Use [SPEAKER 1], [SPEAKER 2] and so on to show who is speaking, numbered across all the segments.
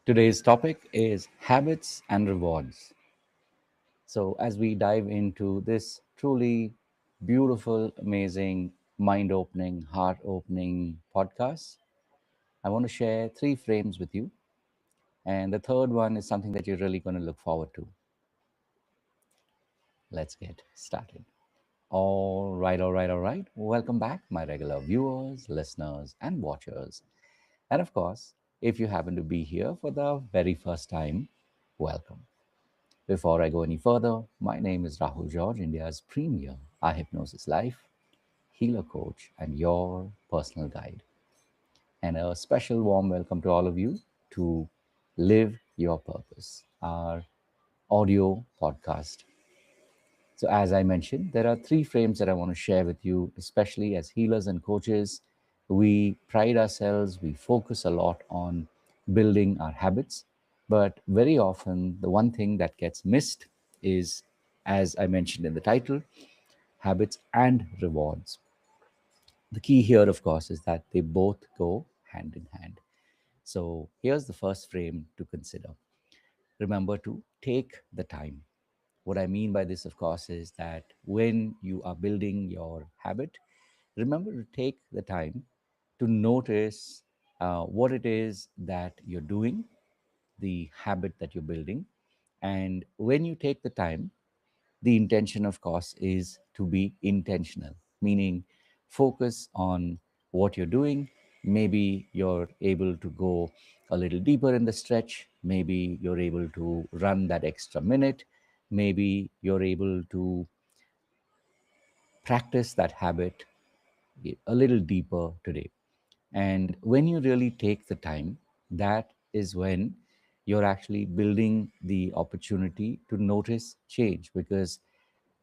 [SPEAKER 1] Today's topic is habits and rewards. So, as we dive into this truly beautiful, amazing, mind opening, heart opening podcast, I want to share three frames with you. And the third one is something that you're really going to look forward to. Let's get started. All right. Welcome back, my regular viewers, listeners, and watchers. And of course, if you happen to be here for the very first time, welcome. Before I go any further, my name is Rahul George, India's premier iHypnosis life healer coach and your personal guide. And a special warm welcome to all of you to Live Your Purpose, our audio podcast. So, as I mentioned, there are three frames that I want to share with you, especially as healers and coaches. We pride ourselves, we focus a lot on building our habits, but very often the one thing that gets missed is, as I mentioned in the title, habits and rewards. The key here, of course, is that they both go hand in hand. So, here's the first frame to consider. Remember to take the time. What I mean by this, of course, is that when you are building your habit, remember to take the time to notice what it is that you're doing, the habit that you're building. And when you take the time, the intention, of course, is to be intentional, meaning focus on what you're doing. Maybe you're able to go a little deeper in the stretch. Maybe you're able to run that extra minute. Maybe you're able to practice that habit a little deeper today. And when you really take the time, that is when you're actually building the opportunity to notice change. Because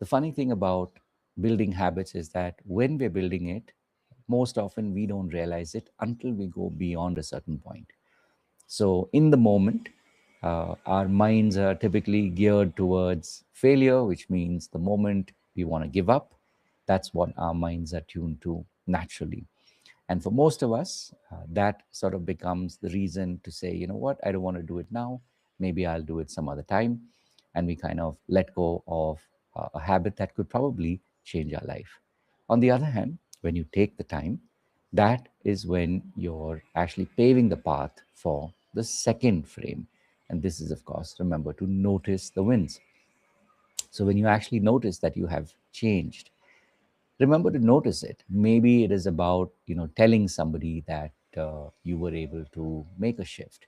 [SPEAKER 1] the funny thing about building habits is that when we're building it, most often we don't realize it until we go beyond a certain point. So, in the moment, our minds are typically geared towards failure, which means the moment we want to give up, that's what our minds are tuned to naturally. And for most of us, that sort of becomes the reason to say, you know what, I don't want to do it now. Maybe I'll do it some other time. And we kind of let go of a habit that could probably change our life. On the other hand, when you take the time, that is when you're actually paving the path for the second frame. And this is, of course, remember to notice the wins. So when you actually notice that you have changed, remember to notice it. Maybe it is about telling somebody that you were able to make a shift.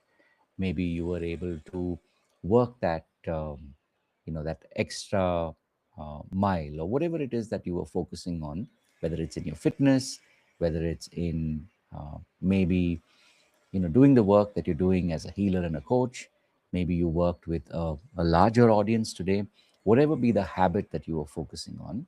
[SPEAKER 1] Maybe you were able to work that that extra mile, or whatever it is that you were focusing on, whether it's in your fitness, whether it's in maybe doing the work that you're doing as a healer and a coach. Maybe you worked with a larger audience today. Whatever be the habit that you are focusing on,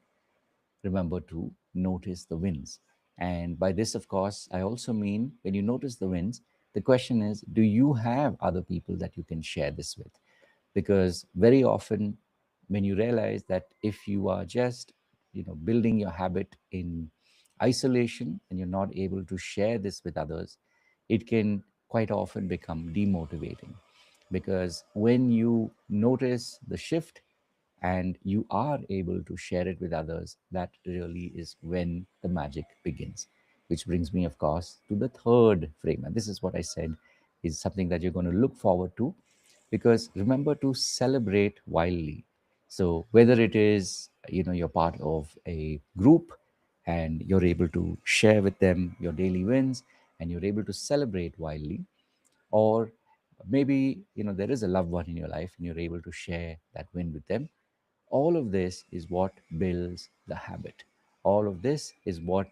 [SPEAKER 1] remember to notice the wins. And by this, of course, I also mean when you notice the wins, the question is, do you have other people that you can share this with? Because very often, when you realize that if you are just building your habit in isolation and you're not able to share this with others, it can quite often become demotivating. Because when you notice the shift and you are able to share it with others, that really is when the magic begins. Which brings me, of course, to the third frame. And this is what I said is something that you're going to look forward to, because remember to celebrate wildly. So whether it is, you're part of a group and you're able to share with them your daily wins and you're able to celebrate wildly, or maybe there is a loved one in your life and you're able to share that win with them. All of this is what builds the habit. All of this is what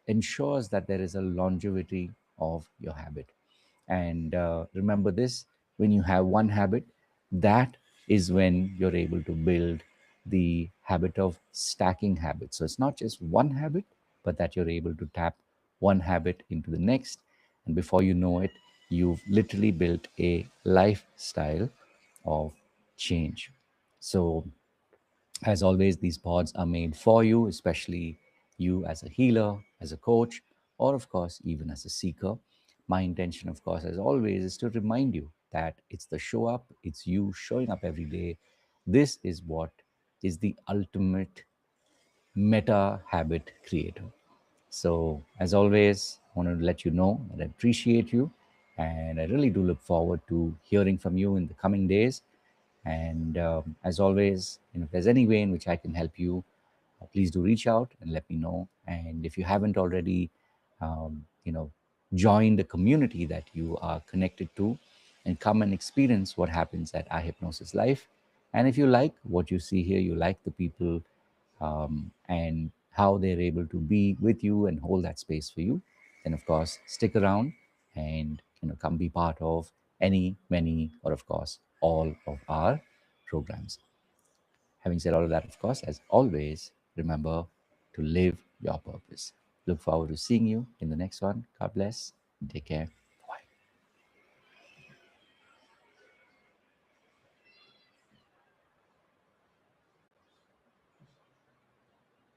[SPEAKER 1] ensures that there is a longevity of your habit. And remember this, when you have one habit, that is when you're able to build the habit of stacking habits. So it's not just one habit, but that you're able to tap one habit into the next. And before you know it, you've literally built a lifestyle of change. So, as always, these pods are made for you, especially you as a healer, as a coach, or of course, even as a seeker. My intention, of course, as always, is to remind you that it's the show up, it's you showing up every day. This is what is the ultimate meta habit creator. So, as always, I want to let you know that I appreciate you, and I really do look forward to hearing from you in the coming days. And as always, if there's any way in which I can help you, please do reach out and let me know. And if you haven't already, join the community that you are connected to, and come and experience what happens at iHypnosis Life. And if you like what you see here, you like the people, and how they're able to be with you and hold that space for you, then of course stick around and come be part of any, many, or of course all of our programs. Having said all of that, of course, as always, remember to live your purpose. Look forward to seeing you in the next one. God bless. Take care.